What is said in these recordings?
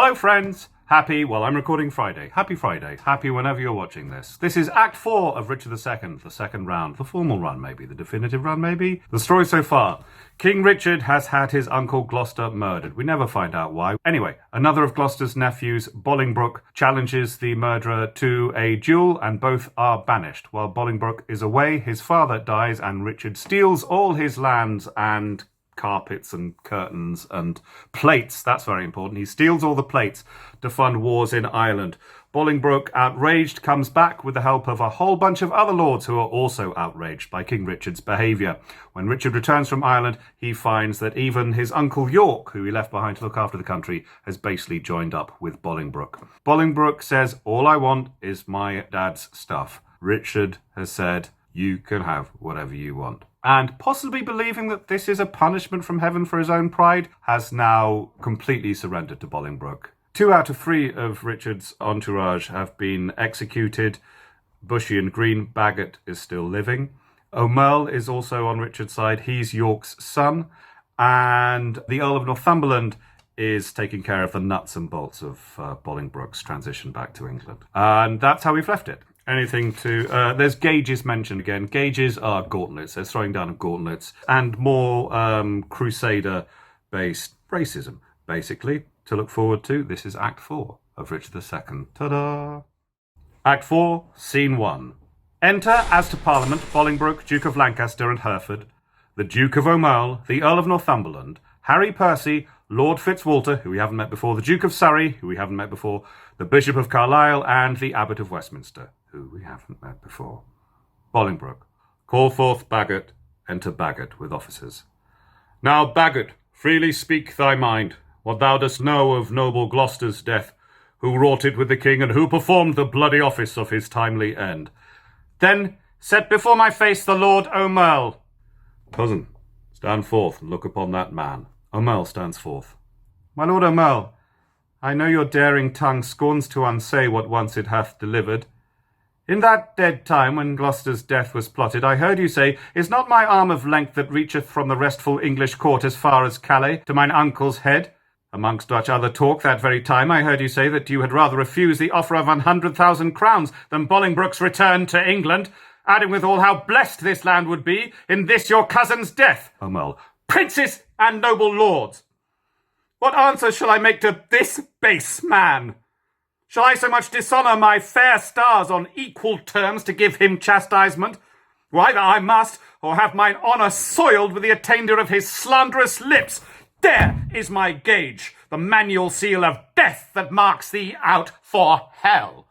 Hello friends! I'm recording Friday. Happy Friday. Happy whenever you're watching this. This is Act 4 of Richard II, the second round. The formal run maybe, the definitive run maybe. The story so far. King Richard has had his uncle Gloucester murdered. We never find out why. Anyway, another of Gloucester's nephews, Bolingbroke, challenges the murderer to a duel and both are banished. While Bolingbroke is away, his father dies and Richard steals all his lands and carpets and curtains and plates. That's very important. He steals all the plates to fund wars in Ireland. Bolingbroke, outraged, comes back with the help of a whole bunch of other lords who are also outraged by King Richard's behaviour. When Richard returns from Ireland, he finds that even his uncle York, who he left behind to look after the country, has basically joined up with Bolingbroke. Bolingbroke says, "All I want is my dad's stuff." Richard has said, "You can have whatever you want." And possibly believing that this is a punishment from heaven for his own pride, has now completely surrendered to Bolingbroke. 2 out of 3 of Richard's entourage have been executed. Bushy and Green, Bagot is still living. O'Merle is also on Richard's side. He's York's son. And the Earl of Northumberland is taking care of the nuts and bolts of Bolingbroke's transition back to England. And that's how we've left it. There's gauges mentioned again. Gauges are gauntlets. They're throwing down of gauntlets and more crusader-based racism, basically, to look forward to. This is Act 4 of Richard II. Ta-da! Act 4, Scene 1. Enter, as to Parliament, Bolingbroke, Duke of Lancaster and Hereford, the Duke of O'Merle, the Earl of Northumberland, Harry Percy, Lord Fitzwalter, who we haven't met before, the Duke of Surrey, who we haven't met before, the Bishop of Carlisle, and the Abbot of Westminster, who we haven't met before. Bolingbroke. Call forth Bagot. Enter Bagot with officers. Now, Bagot, freely speak thy mind, what thou dost know of noble Gloucester's death, who wrought it with the king, and who performed the bloody office of his timely end. Then set before my face the Lord O'Merle. Cousin, stand forth and look upon that man. O'Merle stands forth. My Lord O'Merle, I know your daring tongue scorns to unsay what once it hath delivered. In that dead time when Gloucester's death was plotted, I heard you say, "Is not my arm of length that reacheth from the restful English court as far as Calais to mine uncle's head?" Amongst much other talk that very time, I heard you say that you had rather refuse the offer of 100,000 crowns than Bolingbroke's return to England, adding withal how blessed this land would be in this your cousin's death. O'Merle. Princes and noble lords, what answer shall I make to this base man? Shall I so much dishonour my fair stars on equal terms to give him chastisement? Either I must, or have mine honour soiled with the attainder of his slanderous lips. There is my gage, the manual seal of death that marks thee out for hell.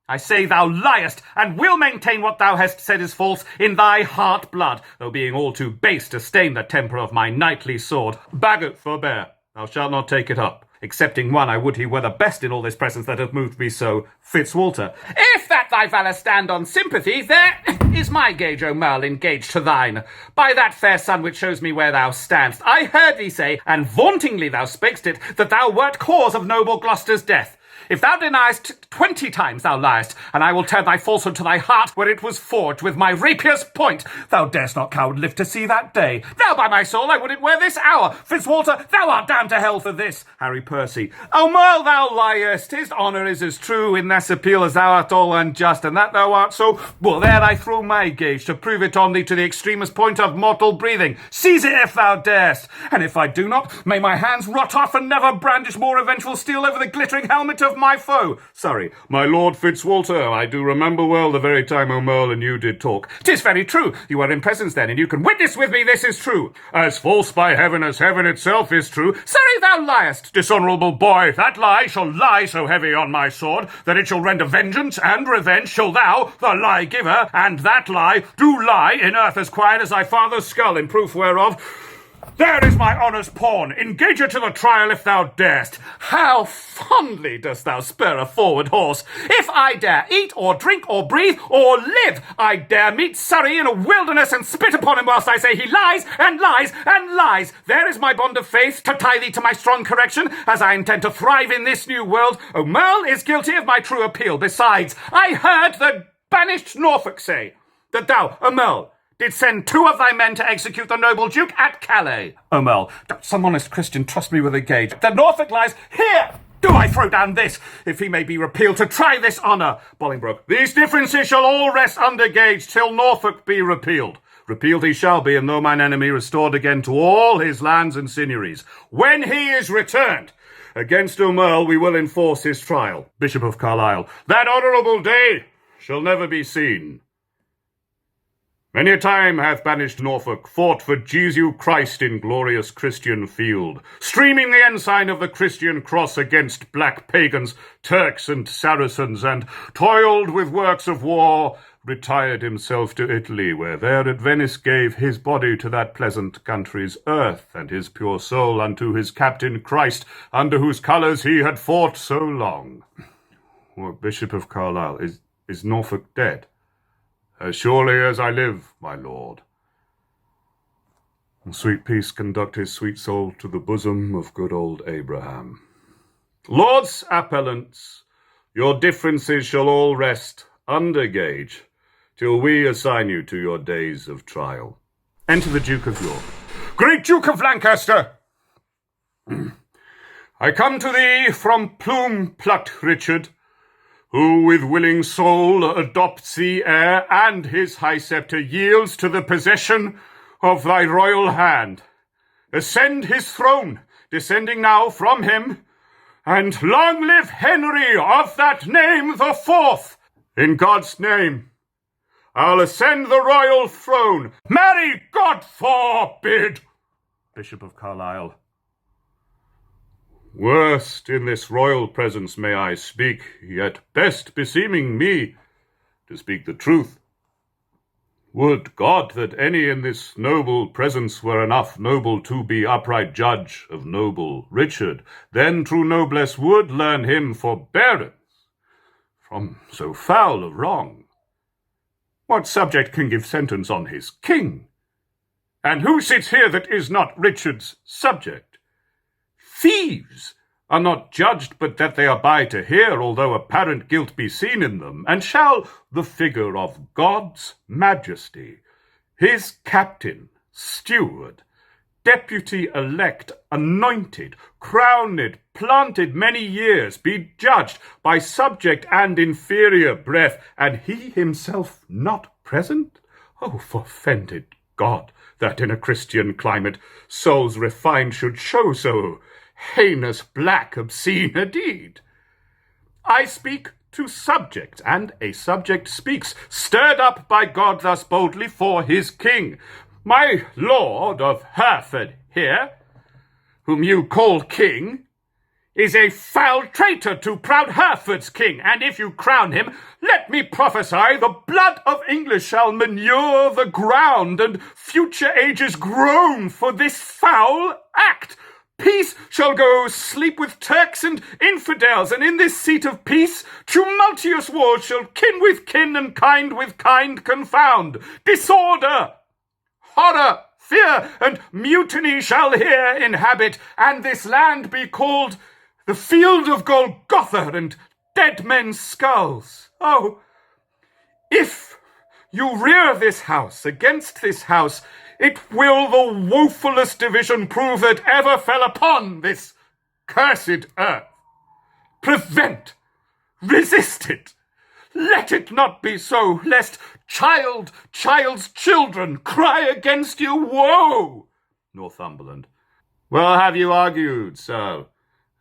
I say thou liest, and will maintain what thou hast said is false in thy heart blood, though being all too base to stain the temper of my knightly sword. Bagot, forbear, thou shalt not take it up. Excepting one, I would he were the best in all this presence that hath moved me so, Fitzwalter. If that thy valour stand on sympathy, there is my gage, O'Merle, engaged to thine. By that fair sun which shows me where thou standst, I heard thee say, and vauntingly thou spakest it, that thou wert cause of noble Gloucester's death. If thou deniest 20 times, thou liest, and I will turn thy falsehood to thy heart, where it was forged with my rapier's point. Thou darest not, coward, live to see that day. Now, by my soul, I would it were this hour. Fitzwalter, thou art damned to hell for this. Harry Percy. O'Merle, thou liest. His honour is as true in this appeal as thou art all unjust, and that thou art so. Well, there I throw my gage to prove it on thee to the extremest point of mortal breathing. Seize it if thou darest. And if I do not, may my hands rot off and never brandish more revengeful steel over the glittering helmet of my foe. Sorry, my Lord Fitzwalter, I do remember well the very time O'Merle and you did talk. 'Tis very true, you were in presence then, and you can witness with me this is true. As false by heaven as heaven itself is true. Sorry, thou liest. Dishonourable boy, that lie shall lie so heavy on my sword, that it shall render vengeance and revenge shall thou, the lie giver, and that lie, do lie in earth as quiet as thy father's skull, in proof whereof there is my honour's pawn. Engage her to the trial if thou darest. How fondly dost thou spur a forward horse. If I dare eat or drink or breathe or live, I dare meet Surrey in a wilderness and spit upon him whilst I say he lies and lies and lies. There is my bond of faith to tie thee to my strong correction, as I intend to thrive in this new world. O'Merle is guilty of my true appeal. Besides, I heard the banished Norfolk say that thou, O'Merle, did send 2 of thy men to execute the noble Duke at Calais. O'Merle, some honest Christian trust me with a gage. The Norfolk lies here. Do I throw down this, if he may be repealed, to try this honour? Bolingbroke. These differences shall all rest under gauge till Norfolk be repealed. Repealed he shall be, and though mine enemy restored again to all his lands and sineries. When he is returned, against Earl we will enforce his trial. Bishop of Carlisle. That honourable day shall never be seen. Many a time hath banished Norfolk fought for Jesu Christ in glorious Christian field, streaming the ensign of the Christian cross against black pagans, Turks and Saracens, and toiled with works of war, retired himself to Italy, where there at Venice gave his body to that pleasant country's earth, and his pure soul unto his captain Christ, under whose colours he had fought so long. Bishop of Carlisle, is Norfolk dead? As surely as I live, my lord. And sweet peace conduct his sweet soul to the bosom of good old Abraham. Lords appellants, your differences shall all rest under gauge, till we assign you to your days of trial. Enter the Duke of York. Great Duke of Lancaster! I come to thee from plume-plucked Richard, who with willing soul adopts the heir, and his high sceptre yields to the possession of thy royal hand. Ascend his throne, descending now from him, and long live Henry of that name the fourth. In God's name, I'll ascend the royal throne. Marry, God forbid! Bishop of Carlisle. Worst in this royal presence may I speak, yet best beseeming me to speak the truth. Would God that any in this noble presence were enough noble to be upright judge of noble Richard, then true noblesse would learn him forbearance from so foul a wrong. What subject can give sentence on his king? And who sits here that is not Richard's subject? Thieves are not judged but that they abide to hear, although apparent guilt be seen in them. And shall the figure of God's majesty, his captain, steward, deputy elect, anointed, crowned, planted many years, be judged by subject and inferior breath, and he himself not present? Oh, forfended God, that in a Christian climate souls refined should show so heinous, black, obscene a deed. I speak to subject, and a subject speaks, stirred up by God thus boldly for his king. My lord of Hereford here, whom you call king, is a foul traitor to proud Hereford's king, and if you crown him, let me prophesy the blood of English shall manure the ground, and future ages groan for this foul act. Peace shall go sleep with Turks and infidels, and in this seat of peace tumultuous wars shall kin with kin and kind with kind confound. Disorder, horror, fear, and mutiny shall here inhabit, and this land be called the field of Golgotha and dead men's skulls. Oh, if you rear this house against this house, it will the woefulest division prove that ever fell upon this cursed earth. Prevent, resist it. Let it not be so, lest child's children cry against you woe. Northumberland. Well have you argued, sir,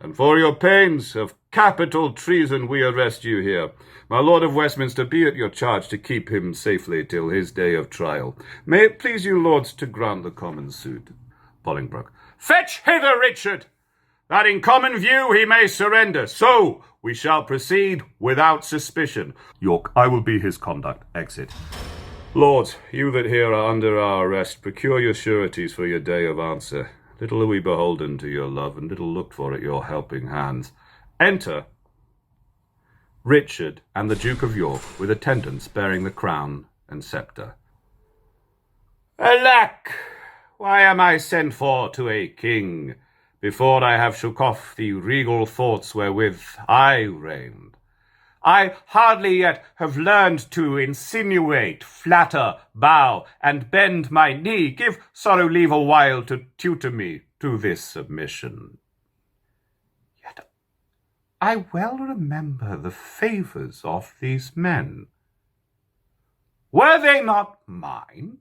and for your pains of capital treason we arrest you here. My Lord of Westminster, be at your charge to keep him safely till his day of trial. May it please you, lords, to grant the common suit. Bolingbroke. Fetch hither Richard, that in common view he may surrender. So we shall proceed without suspicion. York, I will be his conduct. Exit. Lords, you that here are under our arrest, procure your sureties for your day of answer. Little are we beholden to your love, and little looked for at your helping hands. Enter Richard and the Duke of York, with attendants bearing the crown and sceptre. Alack! Why am I sent for to a king, before I have shook off the regal thoughts wherewith I reigned? I hardly yet have learned to insinuate, flatter, bow, and bend my knee. Give sorrow leave a while to tutor me to this submission. I well remember the favours of these men. Were they not mine?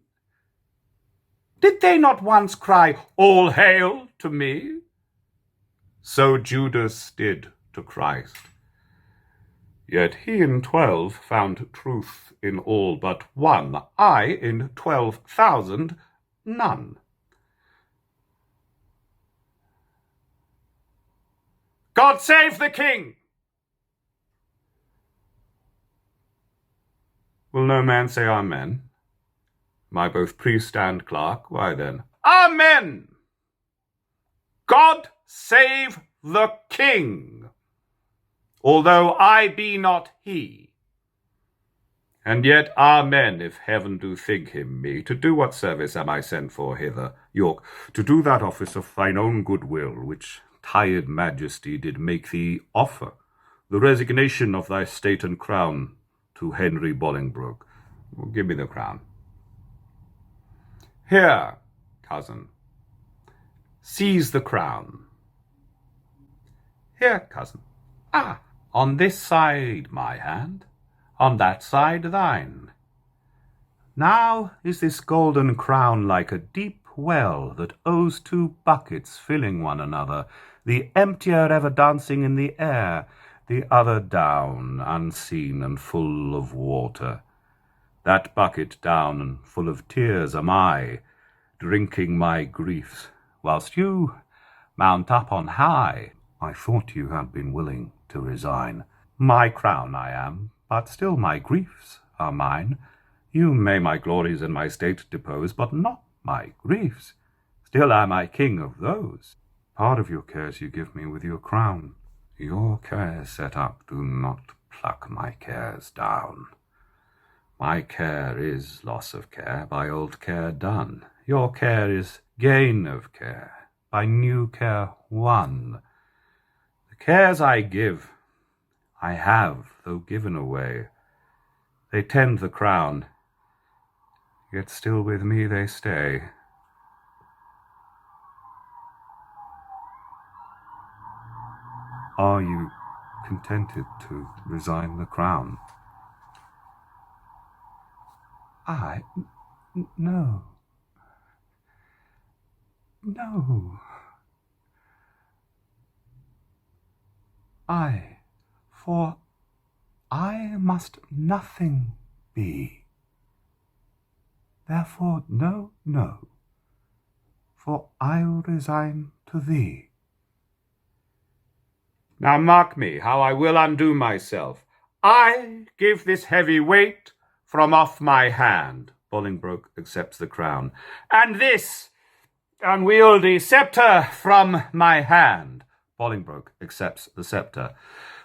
Did they not once cry, All hail to me? So Judas did to Christ. Yet he in 12 found truth in all but one, I in 12,000 none. God save the King! Will no man say Amen? Am I both priest and clerk? Why then, Amen! God save the King, although I be not he. And yet, Amen, if heaven do think him me. To do what service am I sent for hither, York? To do that office of thine own good will, which tired majesty did make thee offer, the resignation of thy state and crown to Henry Bolingbroke. Well, give me the crown. Here, cousin, seize the crown. Here, cousin. Ah, on this side my hand, on that side thine. Now is this golden crown like a deep well that owes two buckets filling one another, the emptier ever dancing in the air, the other down, unseen and full of water. That bucket down and full of tears am I, drinking my griefs, whilst you mount up on high. I thought you had been willing to resign. My crown I am, but still my griefs are mine. You may my glories and my state depose, but not my griefs. Still am I king of those. Part of your cares you give me with your crown. Your cares set up do not pluck my cares down. My care is loss of care, by old care done. Your care is gain of care, by new care won. The cares I give, I have, though given away. They tend the crown, yet still with me they stay. Are you contented to resign the crown? No. No. For I must nothing be. Therefore, no, for I'll resign to thee. Now mark me, how I will undo myself. I give this heavy weight from off my hand. Bolingbroke accepts the crown. And this unwieldy sceptre from my hand. Bolingbroke accepts the sceptre.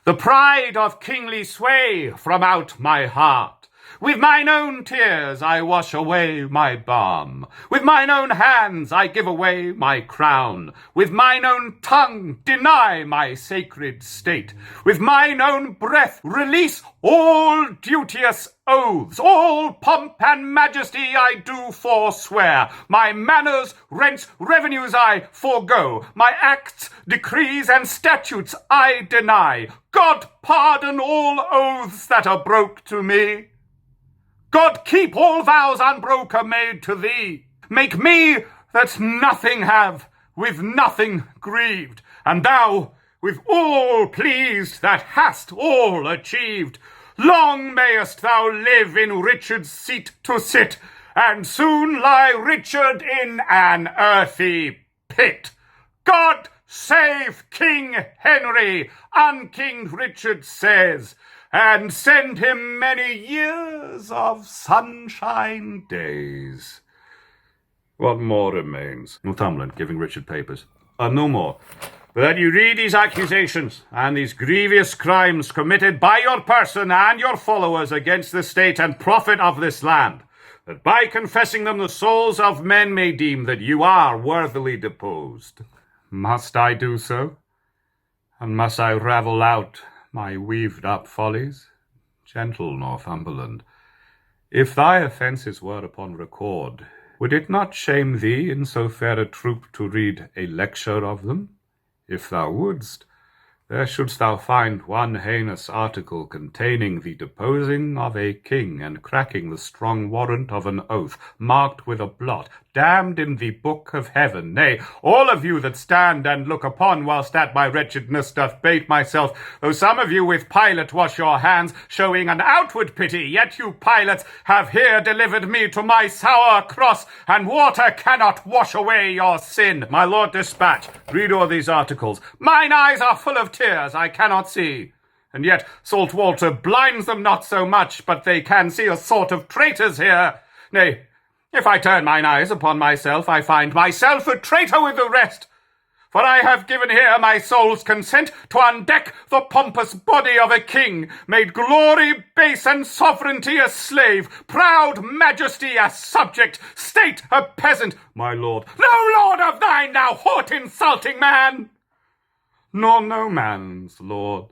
The pride of kingly sway from out my heart. With mine own tears I wash away my balm. With mine own hands I give away my crown. With mine own tongue deny my sacred state. With mine own breath release all duteous oaths. All pomp and majesty I do forswear. My manners, rents, revenues I forego. My acts, decrees, and statutes I deny. God pardon all oaths that are broke to me. God keep all vows unbroken made to thee. Make me that nothing have, with nothing grieved, and thou with all pleased that hast all achieved. Long mayest thou live in Richard's seat to sit, and soon lie Richard in an earthy pit. God save King Henry, unkinged Richard says, and send him many years of sunshine days. What more remains? Northumberland, giving Richard papers. No more. But that you read these accusations and these grievous crimes committed by your person and your followers against the state and profit of this land, that by confessing them the souls of men may deem that you are worthily deposed. Must I do so? And must I ravel out my weaved-up follies? Gentle Northumberland, if thy offences were upon record, would it not shame thee in so fair a troop to read a lecture of them? If thou wouldst, There shouldst thou find one heinous article containing the deposing of a king and cracking the strong warrant of an oath, marked with a blot, damned in the book of heaven. Nay, all of you that stand and look upon, whilst at my wretchedness doth bate myself, though some of you with Pilate wash your hands, showing an outward pity, yet you Pilates have here delivered me to my sour cross, and water cannot wash away your sin. My lord, dispatch, read all these articles. Mine eyes are full of tears, I cannot see. And yet salt water blinds them not so much, but they can see a sort of traitors here. Nay, if I turn mine eyes upon myself, I find myself a traitor with the rest. For I have given here my soul's consent to undeck the pompous body of a king, made glory base and sovereignty a slave, proud majesty a subject, state a peasant. My lord, no lord of thine, thou haut insulting man! Nor no man's lord.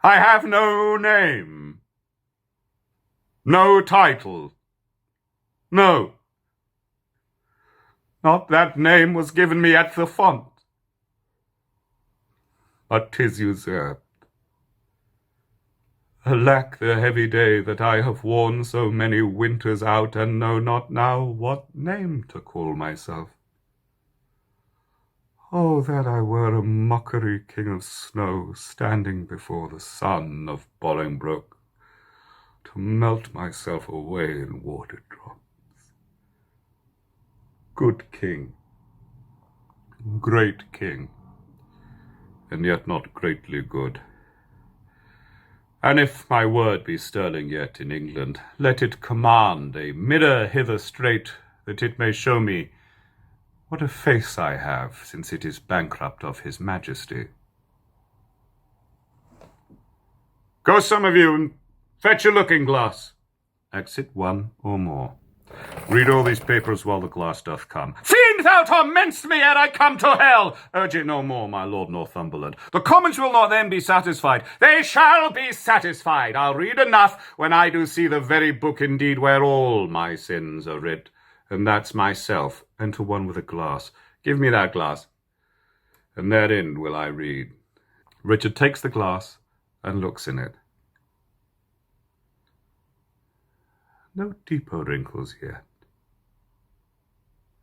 I have no name, no title, no, not that name was given me at the font, but 'tis usurped. Alack the heavy day that I have worn so many winters out, and know not now what name to call myself. Oh, that I were a mockery king of snow, standing before the sun of Bolingbroke, to melt myself away in water drops. Good king, great king, and yet not greatly good. And if my word be sterling yet in England, let it command a mirror hither straight, that it may show me what a face I have, since it is bankrupt of his majesty. Go some of you and fetch a looking-glass. Exit one or more. Read all these papers while the glass doth come. Fiend, thou torment'st me ere I come to hell! Urge it no more, my lord Northumberland. The Commons will not then be satisfied. They shall be satisfied. I'll read enough when I do see the very book indeed where all my sins are writ. And that's myself. Enter one with a glass. Give me that glass, and therein will I read. Richard takes the glass and looks in it. No deeper wrinkles yet.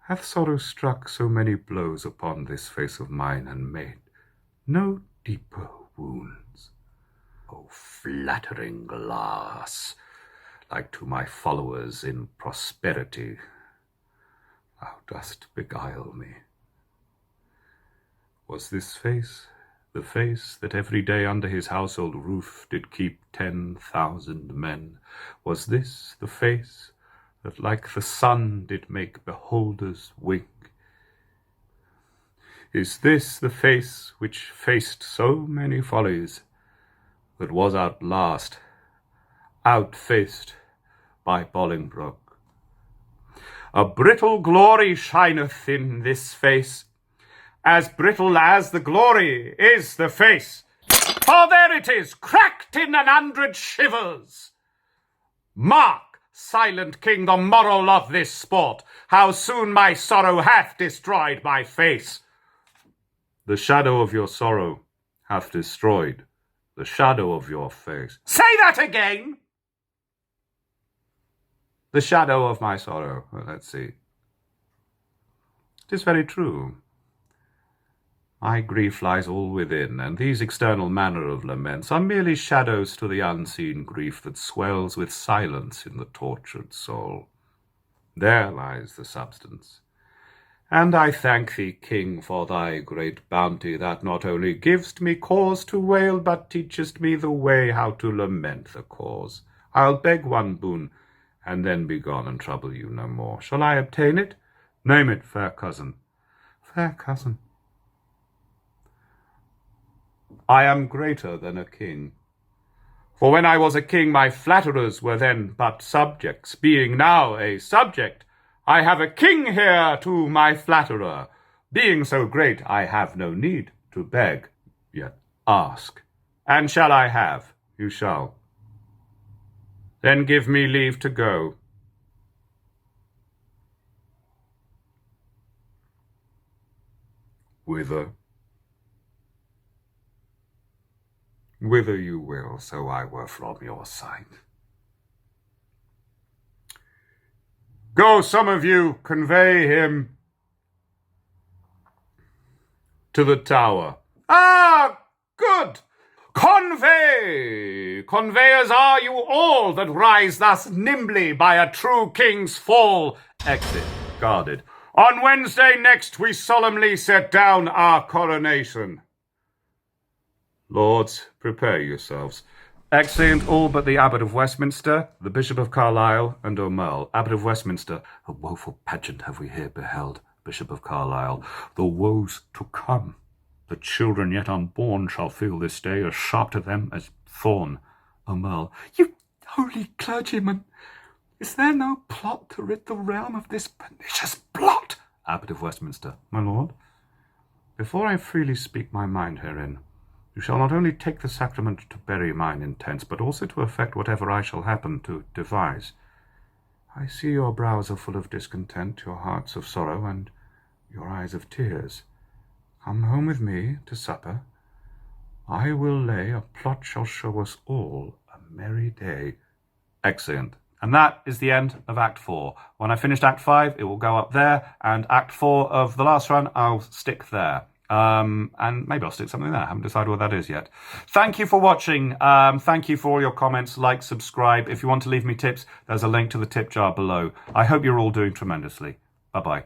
Hath sorrow struck so many blows upon this face of mine, and made no deeper wounds? O flattering glass, like to my followers in prosperity, thou dost beguile me. Was this face the face that every day under his household roof did keep 10,000 men? Was this the face that like the sun did make beholders wink? Is this the face which faced so many follies, that was outfaced by Bolingbroke? A brittle glory shineth in this face, as brittle as the glory is the face. For there it is, cracked in 100 shivers. Mark, silent king, the moral of this sport, how soon my sorrow hath destroyed my face. The shadow of your sorrow hath destroyed the shadow of your face. Say that again! The shadow of my sorrow. Well, let's see. It is very true. My grief lies all within, and these external manner of laments are merely shadows to the unseen grief that swells with silence in the tortured soul. There lies the substance. And I thank thee, King, for thy great bounty, that not only givest me cause to wail, but teachest me the way how to lament the cause. I'll beg one boon, and then be gone and trouble you no more. Shall I obtain it? Name it, fair cousin. Fair cousin. I am greater than a king. For when I was a king, my flatterers were then but subjects. Being now a subject, I have a king here to my flatterer. Being so great, I have no need to beg, yet ask. And shall I have? You shall. Then give me leave to go. Whither? whither you will, so I were from your sight. Go, some of you, convey him to the tower. Ah, good! Convey! Conveyors are you all that rise thus nimbly by a true king's fall. Exit, guarded. On Wednesday next we solemnly set down our coronation. Lords, prepare yourselves. Exeunt all but the Abbot of Westminster, the Bishop of Carlisle, and O'Merle. Abbot of Westminster, a woeful pageant have we here beheld. Bishop of Carlisle, the woes to come. The children yet unborn shall feel this day as sharp to them as thorn. O'Merle, you holy clergyman, is there no plot to rid the realm of this pernicious blot? Abbot of Westminster, my lord, before I freely speak my mind herein, you shall not only take the sacrament to bury mine intents, but also to effect whatever I shall happen to devise. I see your brows are full of discontent, your hearts of sorrow, and your eyes of tears. Come home with me to supper. I will lay a plot shall show us all a merry day. Excellent. And that is the end of Act 4. When I finished Act 5, it will go up there, and Act 4 of the last run, I'll stick there. And maybe I'll stick something there. I haven't decided what that is yet. Thank you for watching. Thank you for all your comments. Like, subscribe. If you want to leave me tips, there's a link to the tip jar below. I hope you're all doing tremendously. Bye-bye.